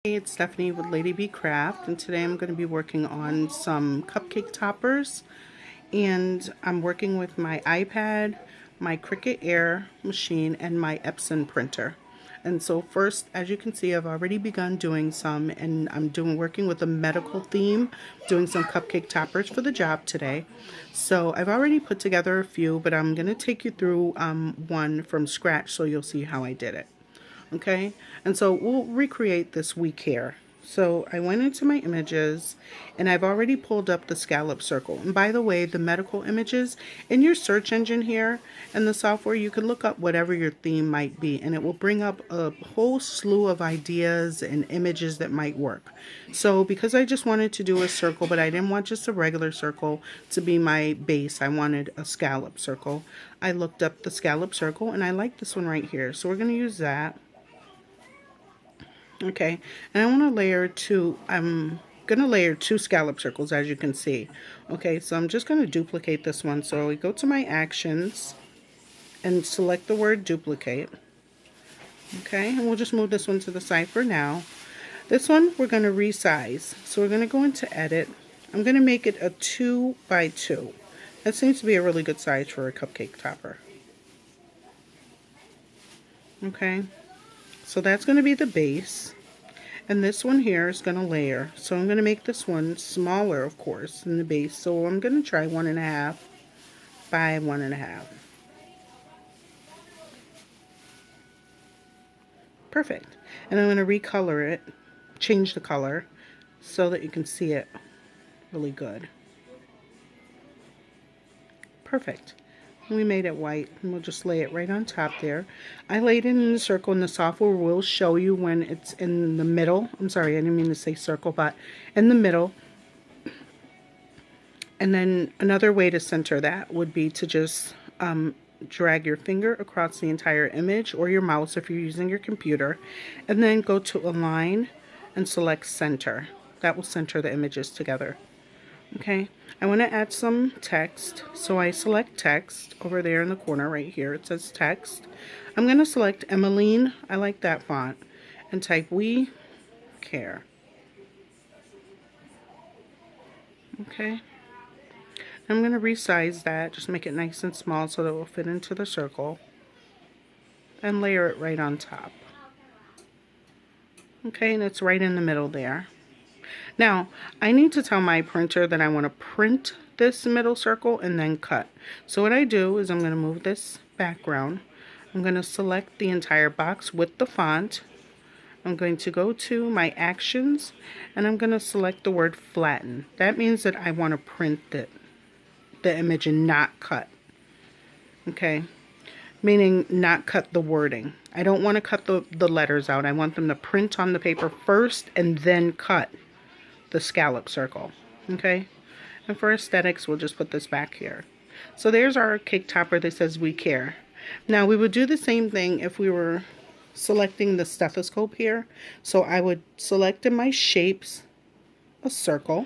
Hey, it's Stephanie with Lady B Craft, and today I'm going to be working on some cupcake toppers. And I'm working with my iPad, my Cricut Air machine, and my Epson printer. And so first, as you can see, I've already begun doing some, and I'm working with a medical theme, doing some cupcake toppers for the job today. So I've already put together a few, but I'm going to take you through one from scratch so you'll see how I did it. Okay, and so we'll recreate this week here. So I went into my images and I've already pulled up the scallop circle. And by the way, the medical images in your search engine here and the software, you can look up whatever your theme might be and it will bring up a whole slew of ideas and images that might work. So because I just wanted to do a circle, but I didn't want just a regular circle to be my base, I wanted a scallop circle. I looked up the scallop circle and I like this one right here. So we're going to use that. Okay, and I want to layer two. I'm going to layer two scallop circles, as you can see. Okay, so I'm just going to duplicate this one. So we go to my actions and select the word duplicate. Okay, and we'll just move this one to the side for now. This one we're going to resize. So we're going to go into edit. I'm going to make it a 2 by 2. That seems to be a really good size for a cupcake topper. Okay. So that's going to be the base, and this one here is going to layer. So I'm going to make this one smaller, of course, than the base. So I'm going to try 1.5 by 1.5. Perfect. And I'm going to recolor it, change the color, so that you can see it really good. Perfect. We made it white, and we'll just lay it right on top there. I laid it in a circle, and the software will show you when it's in the middle. I'm sorry, I didn't mean to say circle, but in the middle. And then another way to center that would be to just drag your finger across the entire image, or your mouse if you're using your computer, and then go to Align and select Center. That will center the images together. Okay, I want to add some text, so I select text over there in the corner right here. It says text. I'm going to select Emmeline, I like that font, and type We Care. Okay, I'm going to resize that, just make it nice and small so that it will fit into the circle, and layer it right on top. Okay, and it's right in the middle there. Now, I need to tell my printer that I want to print this middle circle and then cut. So what I do is I'm going to move this background. I'm going to select the entire box with the font. I'm going to go to my actions and I'm going to select the word flatten. That means that I want to print the image and not cut. Okay, meaning not cut the wording. I don't want to cut the letters out. I want them to print on the paper first and then cut the scallop circle. Okay, and for aesthetics we'll just put this back here. So there's our cake topper that says We Care. Now we would do the same thing if we were selecting the stethoscope here. So I would select in my shapes a circle.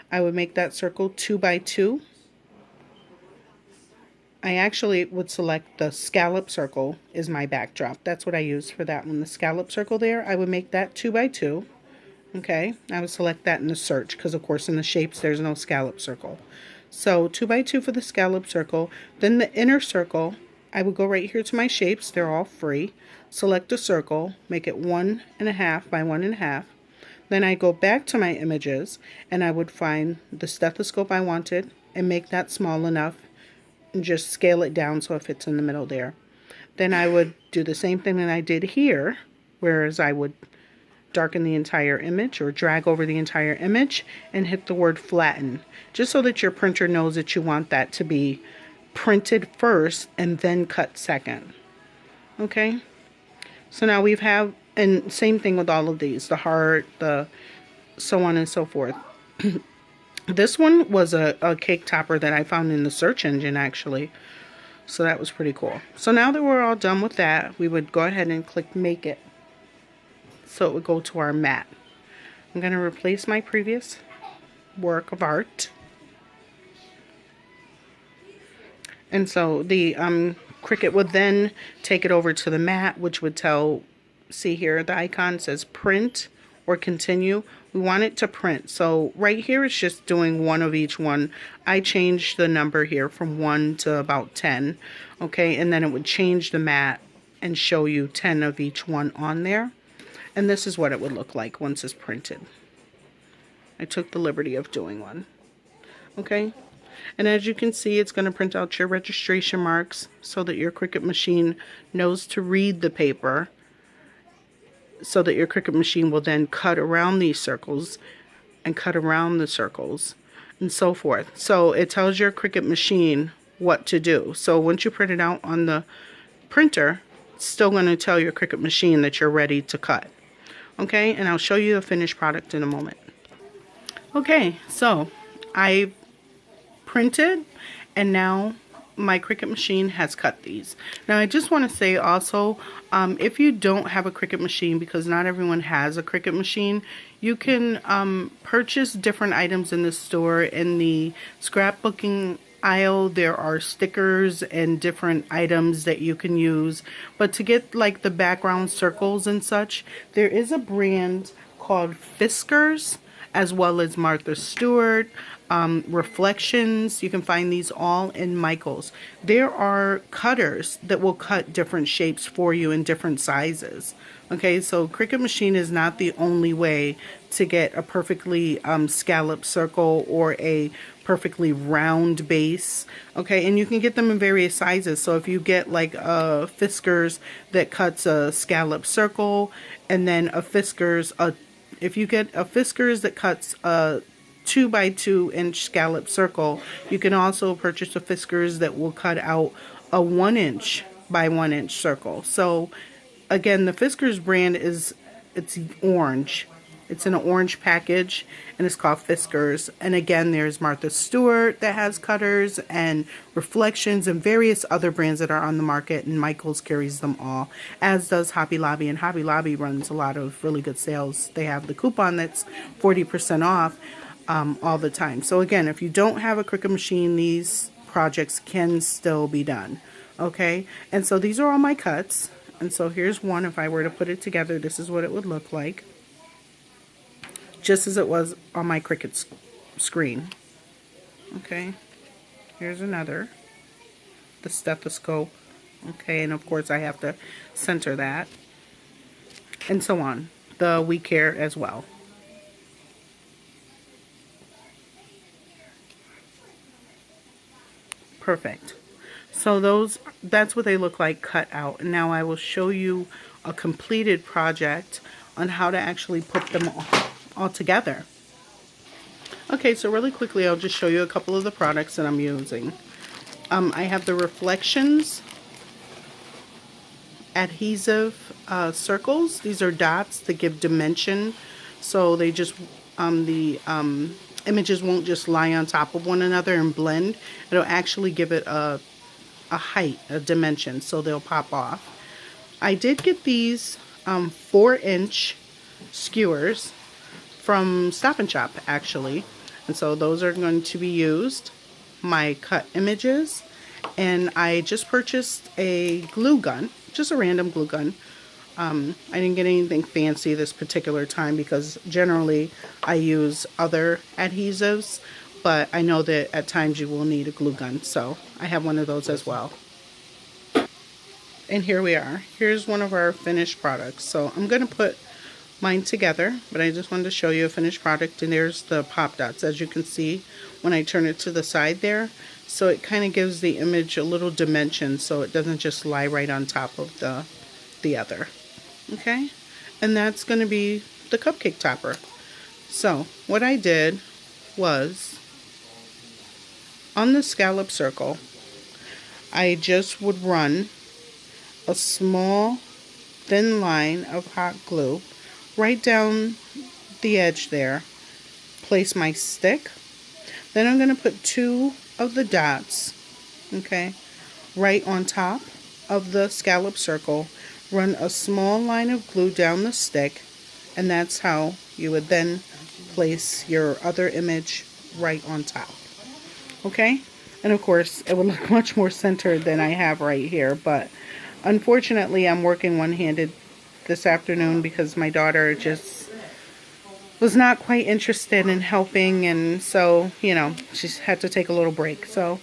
I would make that circle 2 by 2. I actually would select the scallop circle is my backdrop. That's what I use for that one. The scallop circle there, I would make that 2 by 2. Okay, I would select that in the search because of course in the shapes there's no scallop circle. So 2 by 2 for the scallop circle. Then the inner circle, I would go right here to my shapes, they're all free. Select a circle, make it 1.5 by 1.5. Then I go back to my images and I would find the stethoscope I wanted and make that small enough and just scale it down so it fits in the middle there. Then I would do the same thing that I did here, whereas I would darken the entire image or drag over the entire image and hit the word flatten, just so that your printer knows that you want that to be printed first and then cut second. Okay, so now we have, and same thing with all of these, the heart, the so on and so forth. This one was a cake topper that I found in the search engine actually, so that was pretty cool. So now that we're all done with that, we would go ahead and click Make It. So it would go to our mat. I'm going to replace my previous work of art. And so the Cricut would then take it over to the mat, which would tell, see here, the icon says print or continue, we want it to print. So right here it's just doing one of each one. I changed the number here from 1 to about 10. Okay, and then it would change the mat and show you 10 of each one on there. And this is what it would look like once it's printed. I took the liberty of doing one. Okay, and as you can see, it's going to print out your registration marks so that your Cricut machine knows to read the paper, so that your Cricut machine will then cut around these circles and cut around the circles and so forth. So it tells your Cricut machine what to do. So once you print it out on the printer, it's still going to tell your Cricut machine that you're ready to cut. Okay, and I'll show you the finished product in a moment. Okay, so I printed, and now my Cricut machine has cut these. Now I just want to say also, if you don't have a Cricut machine, because not everyone has a Cricut machine, you can purchase different items in the store. In the scrapbooking aisle, there are stickers and different items that you can use. But to get like the background circles and such, there is a brand called Fiskars, as well as Martha Stewart, Reflections. You can find these all in Michael's. There are cutters that will cut different shapes for you in different sizes. Okay, so Cricut machine is not the only way to get a perfectly scalloped circle or a perfectly round base. Okay, and you can get them in various sizes. So if you get like a Fiskars that cuts a scalloped circle, and then a Fiskars, if you get a Fiskars that cuts a 2 by 2 inch scallop circle, you can also purchase a Fiskars that will cut out a 1 inch by 1 inch circle. So again, the Fiskars brand it's orange. It's in an orange package, and it's called Fiskars. And again, there's Martha Stewart that has cutters, and Reflections, and various other brands that are on the market, and Michael's carries them all, as does Hobby Lobby. And Hobby Lobby runs a lot of really good sales. They have the coupon that's 40% off all the time. So again, if you don't have a Cricut machine, these projects can still be done. Okay, and so these are all my cuts. And so here's one. If I were to put it together, this is what it would look like, just as it was on my Cricut screen. Okay, here's another, the stethoscope. Okay, and of course I have to center that, and so on. The We Care as well. Perfect. So that's what they look like cut out. And now I will show you a completed project on how to actually put them all together. Okay, so really quickly I'll just show you a couple of the products that I'm using. I have the Reflections adhesive circles. These are dots that give dimension, so they just the images won't just lie on top of one another and blend. It'll actually give it a height, a dimension, so they'll pop off. I did get these 4-inch skewers from Stop and Shop, actually, and so those are going to be used. My cut images, and I just purchased a glue gun, just a random glue gun. I didn't get anything fancy this particular time because generally I use other adhesives, but I know that at times you will need a glue gun, so I have one of those as well. And here we are. Here's one of our finished products. So I'm going to put mine together, but I just wanted to show you a finished product. And there's the pop dots, as you can see when I turn it to the side there. So it kind of gives the image a little dimension, so it doesn't just lie right on top of the other. Okay, and that's going to be the cupcake topper. So what I did was, on the scallop circle, I just would run a small thin line of hot glue right down the edge there. Place my stick. Then I'm going to put 2 of the dots, okay, right on top of the scallop circle. Run a small line of glue down the stick, and that's how you would then place your other image right on top. Okay, and of course it would look much more centered than I have right here, but unfortunately I'm working one-handed this afternoon because my daughter just was not quite interested in helping, and so, you know, she had to take a little break. So,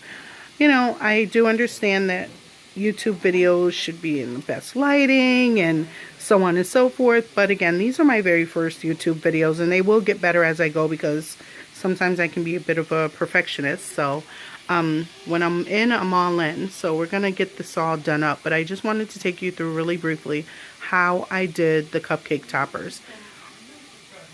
you know, I do understand that YouTube videos should be in the best lighting and so on and so forth. But again, these are my very first YouTube videos, and they will get better as I go because sometimes I can be a bit of a perfectionist. So when I'm in, I'm all in. So we're going to get this all done up. But I just wanted to take you through really briefly how I did the cupcake toppers.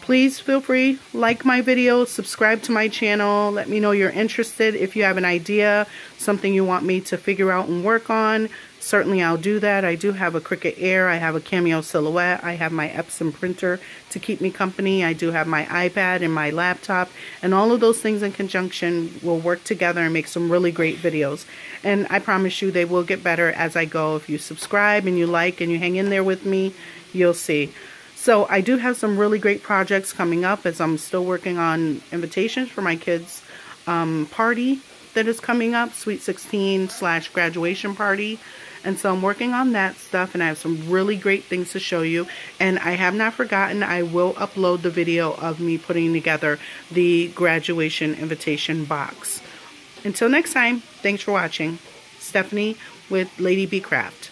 Please feel free, like my video, subscribe to my channel, let me know you're interested. If you have an idea, something you want me to figure out and work on, certainly I'll do that. I do have a Cricut Air, I have a Cameo Silhouette, I have my Epson printer to keep me company, I do have my iPad and my laptop, and all of those things in conjunction will work together and make some really great videos. And I promise you they will get better as I go. If you subscribe and you like and you hang in there with me, you'll see. So I do have some really great projects coming up as I'm still working on invitations for my kids' party that is coming up, Sweet 16/graduation party. And so I'm working on that stuff, and I have some really great things to show you. And I have not forgotten, I will upload the video of me putting together the graduation invitation box. Until next time, thanks for watching. Stephanie with Lady B Craft.